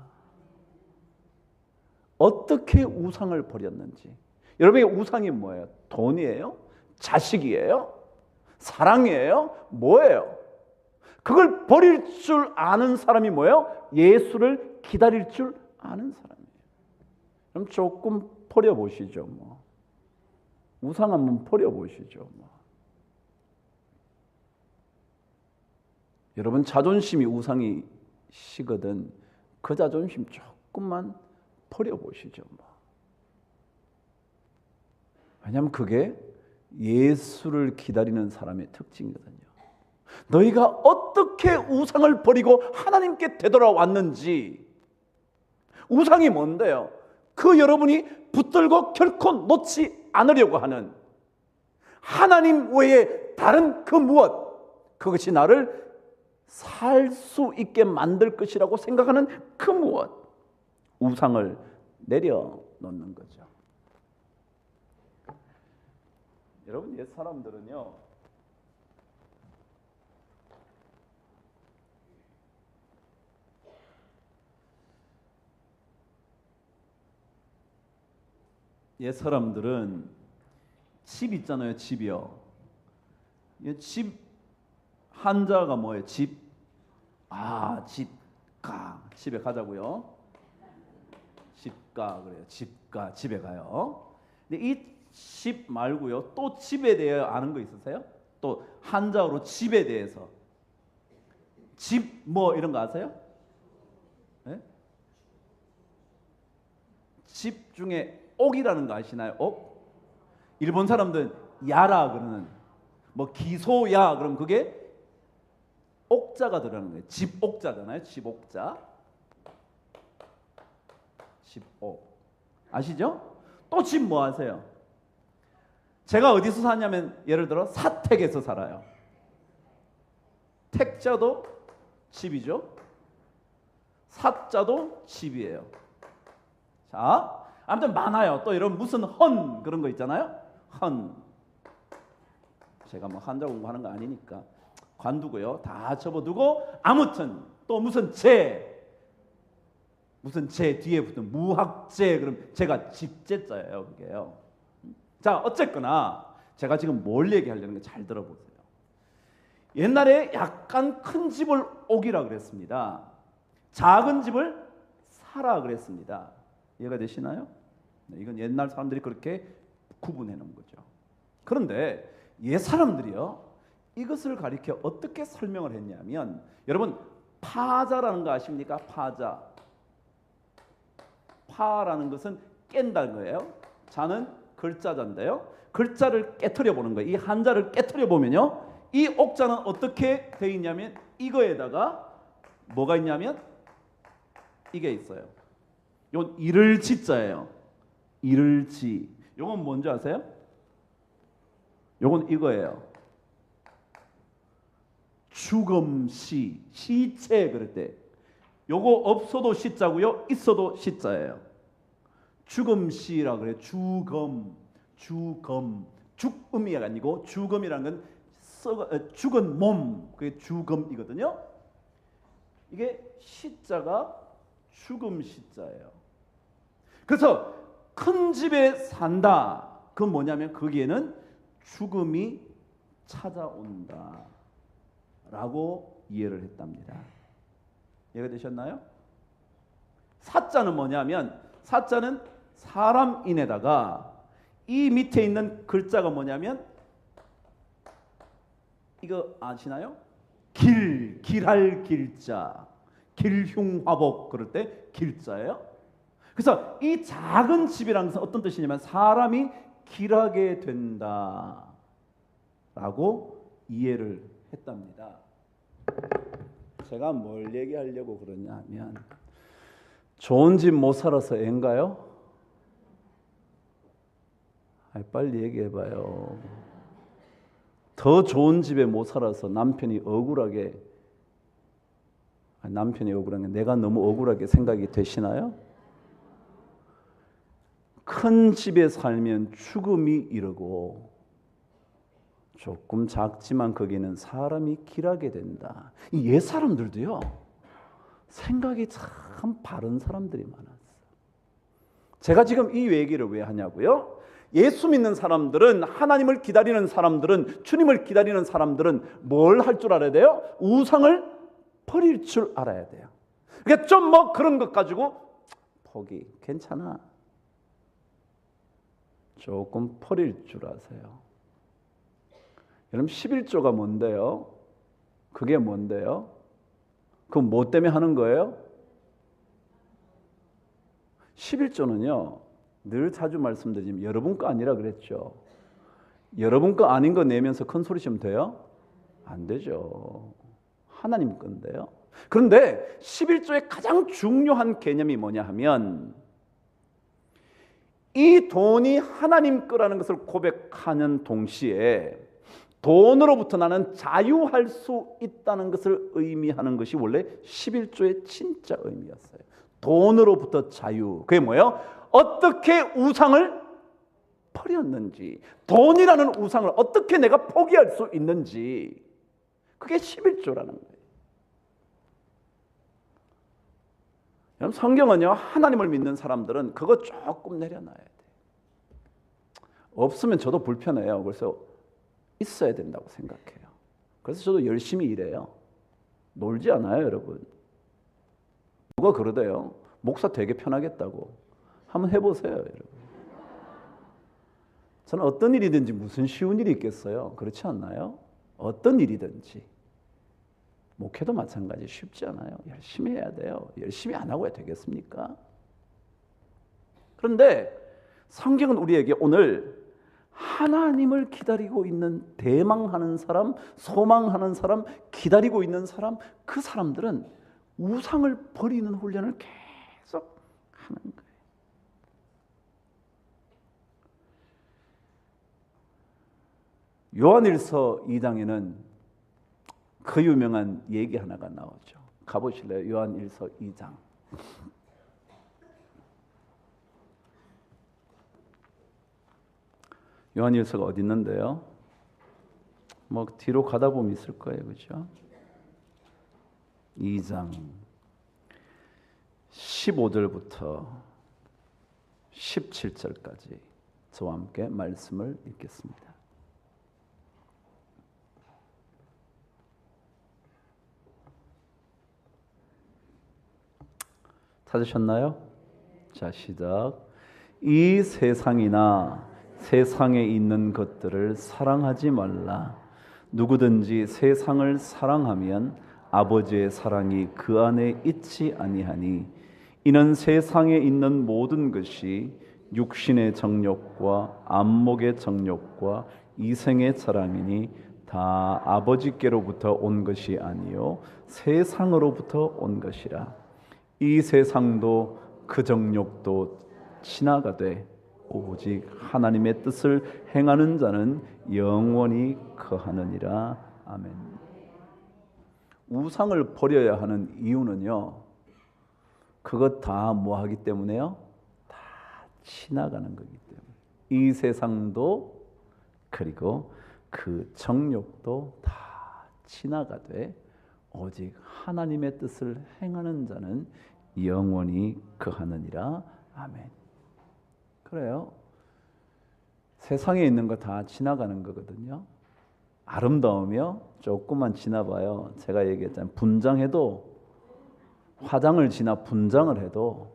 어떻게 우상을 버렸는지. 여러분의 우상이 뭐예요? 돈이에요? 자식이에요? 사랑이에요? 뭐예요? 그걸 버릴 줄 아는 사람이 뭐예요? 예수를 기다릴 줄 아는 사람이에요. 그럼 조금 버려보시죠. 우상 한번 버려보시죠. 여러분 자존심이 우상이시거든. 그 자존심 조금만 버려보시죠. 왜냐하면 그게 예수를 기다리는 사람의 특징이거든요. 너희가 어떻게 우상을 버리고 하나님께 되돌아왔는지. 우상이 뭔데요? 그 여러분이 붙들고 결코 놓지 않으려고 하는 하나님 외에 다른 그 무엇, 그것이 나를 살 수 있게 만들 것이라고 생각하는 그 무엇, 우상을 내려놓는 거죠. 여러분, 옛 사람들은요, 집 있잖아요. 집이요. 집 한자가 뭐예요? 집. 집가. 집에 가자고요. 집가 그래요. 집가. 집에 가요. 근데 이 집 말고요, 또 집에 대해 아는 거 있으세요? 또 한자어로 집에 대해서 집 뭐 이런 거 아세요? 네? 집 중에 옥이라는 거 아시나요? 옥? 일본 사람들은 야라 그러는, 뭐 기소야 그럼 그게 옥자가 들어가는 거예요. 집옥자잖아요. 집옥자. 집옥. 아시죠? 또 집 뭐 아세요? 제가 어디서 사냐면 예를 들어 사택에서 살아요. 택자도 집이죠. 사자도 집이에요. 자, 아무튼 많아요. 또 이런 무슨 헌 그런 거 있잖아요. 헌. 제가 뭐 한자 공부하는 거 아니니까 관두고요. 다 접어두고 아무튼 또 무슨 무슨 제 뒤에 붙은 무학제 그럼 제가 집제자예요. 그게요. 자, 어쨌거나 제가 지금 뭘 얘기하려는 게 잘 들어보세요. 옛날에 약간 큰 집을 옥이라 그랬습니다. 작은 집을 사라 그랬습니다. 이해가 되시나요? 네, 이건 옛날 사람들이 그렇게 구분해 놓은 거죠. 그런데 옛 사람들이요, 이것을 가리켜 어떻게 설명을 했냐면, 여러분 파자라는 거 아십니까? 파자. 파라는 것은 깬다는 거예요. 자는 글자자인데요. 글자를 깨트려 보는 거예요. 이 한자를 깨트려 보면요, 이 옥자는 어떻게 되어 있냐면 이거에다가 뭐가 있냐면 이게 있어요. 이건 이를 지자예요. 이를 지. 이건 뭔지 아세요? 이건 이거예요. 죽음시, 시체 그럴 때 요거 없어도 시자고요, 있어도 시자예요. 죽음시라 그래요. 죽음이 아니고 죽음이라는 건 죽은 몸, 그게 죽음이거든요. 이게 시자가 죽음 시자예요. 그래서 큰 집에 산다. 그건 뭐냐면 거기에는 죽음이 찾아온다 라고 이해를 했답니다. 이해가 되셨나요? 사자는 뭐냐면, 사자는 사람인에다가 이 밑에 있는 글자가 뭐냐면 이거 아시나요? 길할 길자, 길흉화복 그럴 때 길자예요. 그래서 이 작은 집이라는 것은 어떤 뜻이냐면 사람이 길하게 된다 라고 이해를 했답니다. 제가 뭘 얘기하려고 그러냐 하면, 좋은 집 못 살아서 애인가요? 빨리 얘기해봐요. 더 좋은 집에 못 살아서 남편이 억울한 게 내가 너무 억울하게 생각이 되시나요? 큰 집에 살면 죽음이 이르고 조금 작지만 거기는 사람이 길하게 된다. 이 옛 사람들도요, 생각이 참 바른 사람들이 많았어요. 제가 지금 이 얘기를 왜 하냐고요? 예수 믿는 사람들은, 하나님을 기다리는 사람들은, 주님을 기다리는 사람들은 뭘 할 줄 알아야 돼요? 우상을 버릴 줄 알아야 돼요. 그러니까 좀 뭐 그런 것 가지고 포기, 괜찮아. 조금 버릴 줄 아세요. 여러분 11조가 뭔데요? 그게 뭔데요? 그건 뭐 때문에 하는 거예요? 11조는요, 늘 자주 말씀드리지만 여러분 거 아니라 그랬죠. 여러분 거 아닌 거 내면서 큰 소리 치면 돼요? 안 되죠. 하나님 건데요. 그런데 11조의 가장 중요한 개념이 뭐냐 하면, 이 돈이 하나님 거라는 것을 고백하는 동시에 돈으로부터 나는 자유할 수 있다는 것을 의미하는 것이 원래 11조의 진짜 의미였어요. 돈으로부터 자유. 그게 뭐예요? 어떻게 우상을 버렸는지, 돈이라는 우상을 어떻게 내가 포기할 수 있는지, 그게 11조라는 거예요. 여러분, 성경은요, 하나님을 믿는 사람들은 그거 조금 내려놔야 돼요. 없으면 저도 불편해요. 그래서 있어야 된다고 생각해요. 그래서 저도 열심히 일해요. 놀지 않아요, 여러분. 누가 그러대요? 목사 되게 편하겠다고. 한번 해보세요, 여러분. 저는 어떤 일이든지 무슨 쉬운 일이 있겠어요? 그렇지 않나요? 어떤 일이든지. 목회도 마찬가지 쉽지 않아요. 열심히 해야 돼요. 열심히 안 하고 되겠습니까? 그런데 성경은 우리에게 오늘 하나님을 기다리고 있는, 대망하는 사람, 소망하는 사람, 기다리고 있는 사람, 그 사람들은 우상을 버리는 훈련을 계속 하는 거예요. 요한일서 2장에는 그 유명한 얘기 하나가 나오죠. 가보실래요? 요한일서 2장. 요한일서가 어디 있는데요? 뭐 뒤로 가다 보면 있을 거예요, 그렇죠? 2장 15절부터 17절까지 저와 함께 말씀을 읽겠습니다. 찾으셨나요? 자, 시작. 이 세상이나 세상에 있는 것들을 사랑하지 말라. 누구든지 세상을 사랑하면 아버지의 사랑이 그 안에 있지 아니하니, 이는 세상에 있는 모든 것이 육신의 정욕과 안목의 정욕과 이생의 사랑이니 다 아버지께로부터 온 것이 아니요 세상으로부터 온 것이라. 이 세상도 그 정욕도 지나가되 오직 하나님의 뜻을 행하는 자는 영원히 거하느니라. 아멘. 우상을 버려야 하는 이유는요, 그것 다 뭐하기 때문에요? 다 지나가는 거기 때문에. 이 세상도 그리고 그 정욕도 다 지나가되 오직 하나님의 뜻을 행하는 자는 영원히 거하느니라. 아멘. 그래요. 세상에 있는 거 다 지나가는 거거든요. 아름다우며 조금만 지나봐요. 제가 얘기했잖아요. 분장해도, 화장을 지나 분장을 해도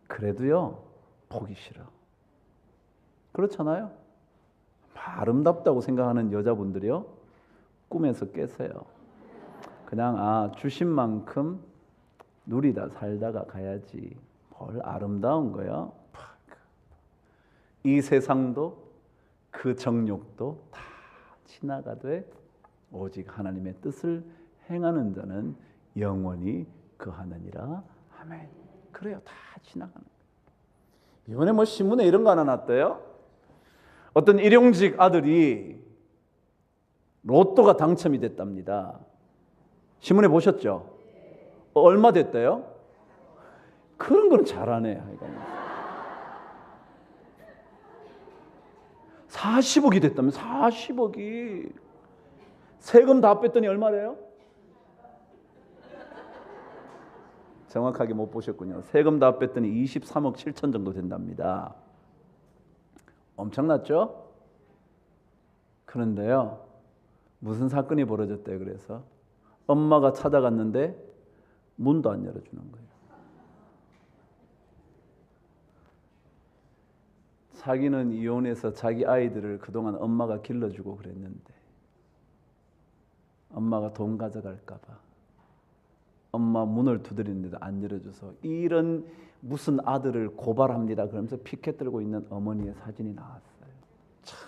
그래도요, 보기 싫어. 그렇잖아요. 아름답다고 생각하는 여자분들이요, 꿈에서 깨세요. 그냥 주신 만큼 누리다 살다가 가야지. 뭘 아름다운 거요? 이 세상도 그 정욕도 다 지나가되 오직 하나님의 뜻을 행하는 자는 영원히 거하느니라. 아멘. 그래요. 다 지나가는 거예요. 이번에 뭐 신문에 이런 거 하나 났대요. 어떤 일용직 아들이 로또가 당첨이 됐답니다. 신문에 보셨죠? 얼마 됐대요? 그런 건 잘하네. 40억이 됐다면 40억이. 세금 다 뺐더니 얼마래요? 정확하게 못 보셨군요. 세금 다 뺐더니 23억 7천 정도 된답니다. 엄청났죠? 그런데요, 무슨 사건이 벌어졌대요. 그래서 엄마가 찾아갔는데 문도 안 열어주는 거예요. 자기는 이혼해서 자기 아이들을 그동안 엄마가 길러주고 그랬는데 엄마가 돈 가져갈까 봐 엄마 문을 두드리는데도 안 열어줘서 이런 무슨 아들을 고발합니다 그러면서 피켓 들고 있는 어머니의 사진이 나왔어요. 참,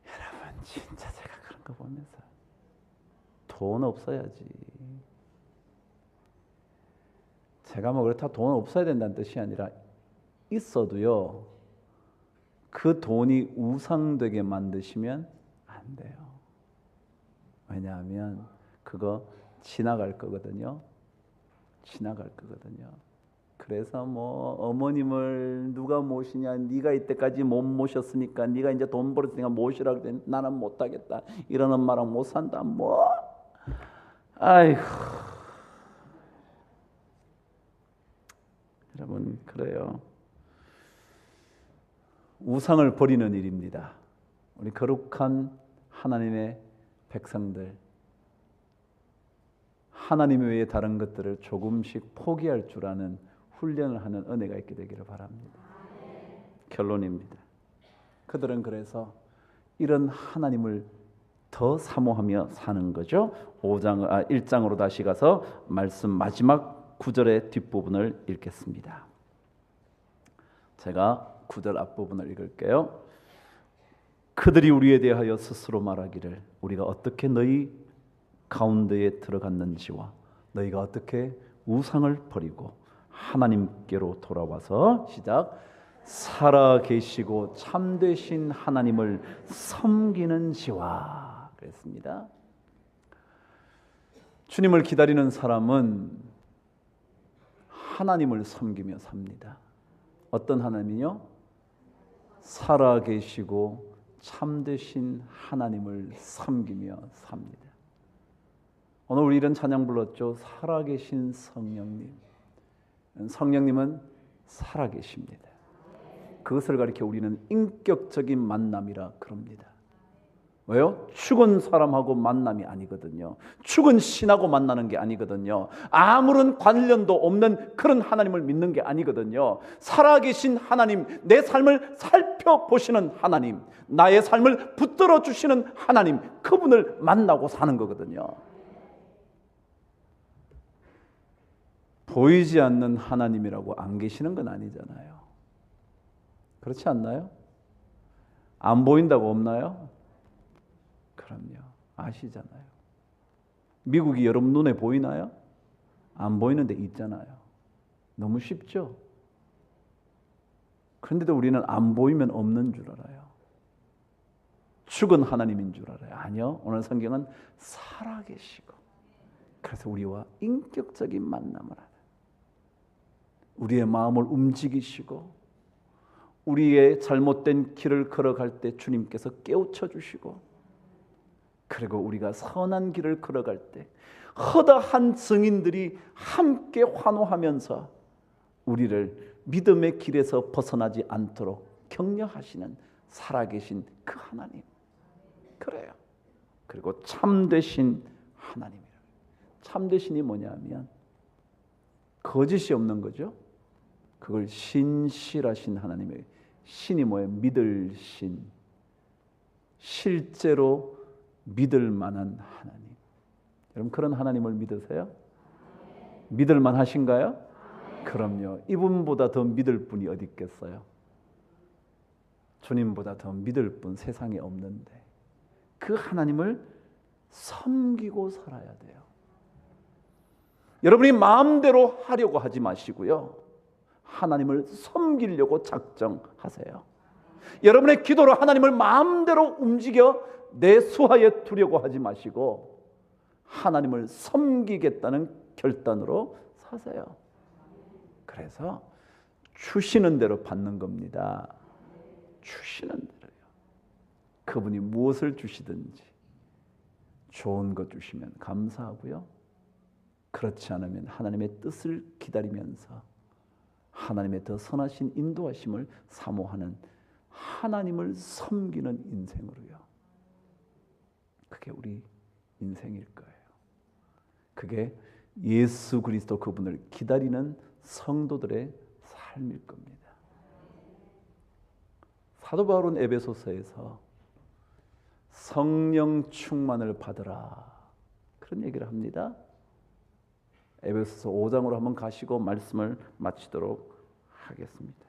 여러분 진짜 제가 그런 거 보면서 돈 없어야지. 제가 뭐 그렇다 돈 없어야 된다는 뜻이 아니라 있어도요, 그 돈이 우상되게 만드시면 안 돼요. 왜냐하면 그거 지나갈 거거든요. 지나갈 거거든요. 그래서 뭐 어머님을 누가 모시냐, 네가 이때까지 못 모셨으니까, 네가 이제 돈 벌었으니까 모시라 그랬더니 나는 못하겠다, 이런 엄마랑 못 산다, 뭐 아이고. 여러분, 그래요. 우상을 버리는 일입니다. 우리 거룩한 하나님의 백성들, 하나님 외에 다른 것들을 조금씩 포기할 줄 아는 훈련을 하는 은혜가 있게 되기를 바랍니다. 결론입니다. 그들은 그래서 이런 하나님을 더 사모하며 사는 거죠. 1장으로 다시 가서 말씀 마지막 9절의 뒷부분을 읽겠습니다. 제가 9절 앞부분을 읽을게요. 그들이 우리에 대하여 스스로 말하기를 우리가 어떻게 너희 가운데에 들어갔는지와 너희가 어떻게 우상을 버리고 하나님께로 돌아와서 시작 살아계시고 참되신 하나님을 섬기는지와 그랬습니다. 주님을 기다리는 사람은 하나님을 섬기며 삽니다. 어떤 하나님이요? 살아계시고 참되신 하나님을 섬기며 삽니다. 오늘 우리 이런 찬양 불렀죠. 살아계신 성령님. 성령님은 살아계십니다. 그것을 가리켜 우리는 인격적인 만남이라 그럽니다. 왜요? 죽은 사람하고 만남이 아니거든요. 죽은 신하고 만나는 게 아니거든요. 아무런 관련도 없는 그런 하나님을 믿는 게 아니거든요. 살아계신 하나님, 내 삶을 살펴보시는 하나님, 나의 삶을 붙들어 주시는 하나님, 그분을 만나고 사는 거거든요. 보이지 않는 하나님이라고 안 계시는 건 아니잖아요. 그렇지 않나요? 안 보인다고 없나요? 그럼요. 아시잖아요. 미국이 여러분 눈에 보이나요? 안 보이는데 있잖아요. 너무 쉽죠? 그런데도 우리는 안 보이면 없는 줄 알아요. 죽은 하나님인 줄 알아요. 아니요. 오늘 성경은 살아계시고 그래서 우리와 인격적인 만남을 하는, 우리의 마음을 움직이시고 우리의 잘못된 길을 걸어갈 때 주님께서 깨우쳐 주시고, 그리고 우리가 선한 길을 걸어갈 때 허다한 증인들이 함께 환호하면서 우리를 믿음의 길에서 벗어나지 않도록 격려하시는 살아계신 그 하나님. 그래요. 그리고 참되신 하나님이라. 참되신이 뭐냐면 거짓이 없는 거죠. 그걸 신실하신 하나님의, 신이 뭐예요? 믿을 신, 실제로 믿을 만한 하나님. 여러분 그런 하나님을 믿으세요? 믿을 만하신가요? 그럼요. 이분보다 더 믿을 분이 어디 있겠어요? 주님보다 더 믿을 분 세상에 없는데 그 하나님을 섬기고 살아야 돼요. 여러분이 마음대로 하려고 하지 마시고요. 하나님을 섬기려고 작정하세요. 여러분의 기도로 하나님을 마음대로 움직여 내 수하에 두려고 하지 마시고 하나님을 섬기겠다는 결단으로 사세요. 그래서 주시는 대로 받는 겁니다. 주시는 대로요. 그분이 무엇을 주시든지 좋은 것 주시면 감사하고요. 그렇지 않으면 하나님의 뜻을 기다리면서 하나님의 더 선하신 인도하심을 사모하는 하나님을 섬기는 인생으로요. 그게 우리 인생일 거예요. 그게 예수 그리스도 그분을 기다리는 성도들의 삶일 겁니다. 사도 바울은 에베소서에서 성령 충만을 받으라 그런 얘기를 합니다. 에베소서 5장으로 한번 가시고 말씀을 마치도록 하겠습니다.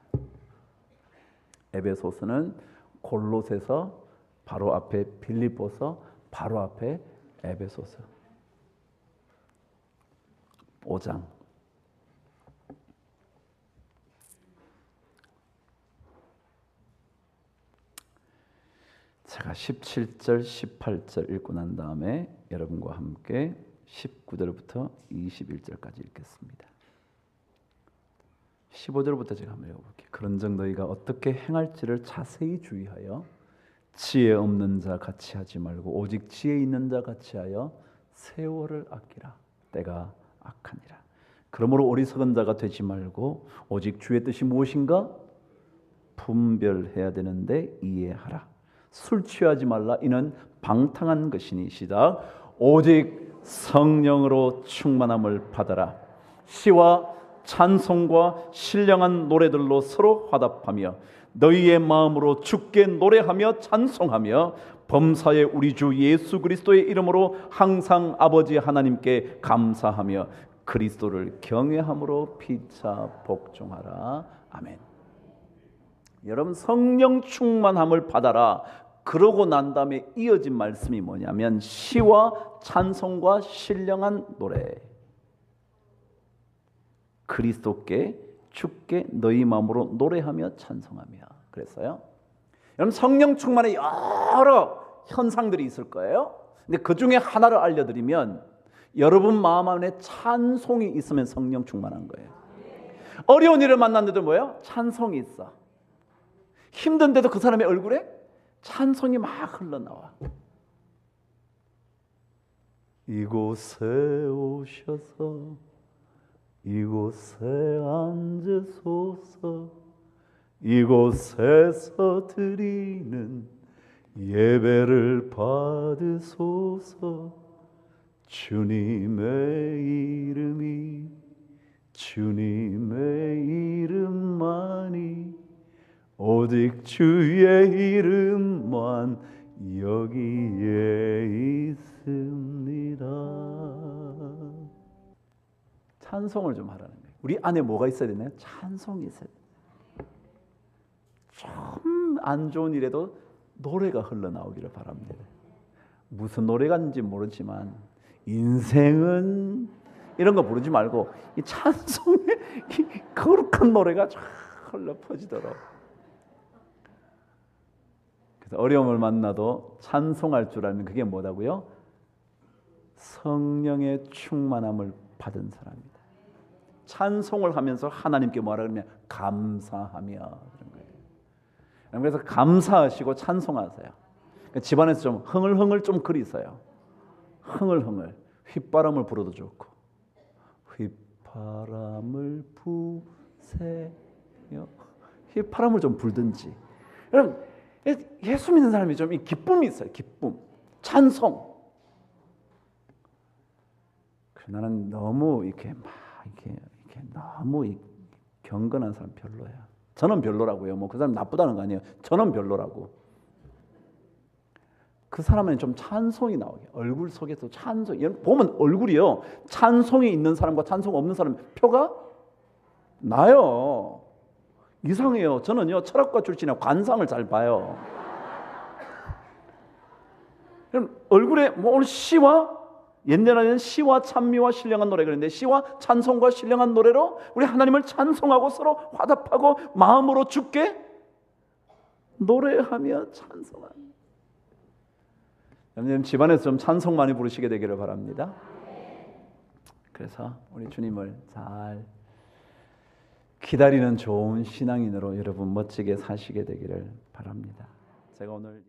에베소서는 골로새서 바로 앞에 빌립보서 바로 앞에 에베소서 5장. 제가 17절, 18절 읽고 난 다음에 여러분과 함께 19절부터 21절까지 읽겠습니다. 15절부터 제가 한번 읽어볼게요. 그런즉 너희가 어떻게 행할지를 자세히 주의하여 지혜 없는 자 같이 하지 말고 오직 지혜 있는 자 같이 하여 세월을 아끼라. 때가 악하니라. 그러므로 어리석은 자가 되지 말고 오직 주의 뜻이 무엇인가 분별해야 되는데 이해하라. 술 취하지 말라. 이는 방탕한 것이니 시작. 오직 성령으로 충만함을 받아라. 시와 찬송과 신령한 노래들로 서로 화답하며 너희의 마음으로 주께 노래하며 찬송하며 범사의 우리 주 예수 그리스도의 이름으로 항상 아버지 하나님께 감사하며 그리스도를 경외함으로 피차 복종하라. 아멘. 여러분, 성령 충만함을 받아라. 그러고 난 다음에 이어진 말씀이 뭐냐면 시와 찬송과 신령한 노래. 그리스도께 주께 너희 마음으로 노래하며 찬송하며. 그랬어요. 여러분, 성령 충만의 여러 현상들이 있을 거예요. 근데 그 중에 하나를 알려드리면 여러분 마음 안에 찬송이 있으면 성령 충만한 거예요. 어려운 일을 만났는데도 뭐예요? 찬송이 있어. 힘든데도 그 사람의 얼굴에 찬송이 막 흘러나와. 이곳에 오셔서 이곳에 앉으소서 이곳에서 드리는 예배를 받으소서 주님의 이름만이 오직 주의 이름만 여기에 있습니다. 찬송을 좀 하라는 거예요. 우리 안에 뭐가 있어야 되나요? 찬송이 있어야 돼요. 좀 안 좋은 일에도 노래가 흘러나오기를 바랍니다. 무슨 노래가인지 모르지만 인생은 이런 거 부르지 말고 이 찬송의 이 거룩한 노래가 쫙 흘러 퍼지도록. 그래서 어려움을 만나도 찬송할 줄 알면 그게 뭐다고요? 성령의 충만함을 받은 사람이다. 찬송을 하면서 하나님께 뭐라 그러면 감사하며 그런 거예요. 그래서 감사하시고 찬송하세요. 그러니까 집안에서 좀 흥얼흥얼 좀 그리세요. 흥얼흥얼 휘바람을 불어도 좋고 휘바람을 부세요. 휘바람을 좀 불든지. 여러분, 예수 믿는 사람이 좀 이 기쁨이 있어요. 기쁨, 찬송. 나는 너무 이렇게 너무 경건한 사람 별로야. 저는 별로라고요. 뭐 그 사람 나쁘다는 거 아니에요. 저는 별로라고. 그 사람은 좀 찬송이 나오게. 얼굴 속에서 찬송. 보면 얼굴이요. 찬송이 있는 사람과 찬송 없는 사람 표가 나요. 이상해요. 저는요 철학과 출신이라 관상을 잘 봐요. 그럼 얼굴에 뭐 오늘 시와 옛날에는 시와 찬미와 신령한 노래 그랬는데 시와 찬송과 신령한 노래로 우리 하나님을 찬송하고 서로 화답하고 마음으로 주께 노래하며 찬송하는. 여러분 집안에서 좀 찬송 많이 부르시게 되기를 바랍니다. 그래서 우리 주님을 잘 기다리는 좋은 신앙인으로 여러분 멋지게 사시게 되기를 바랍니다. 제가 오늘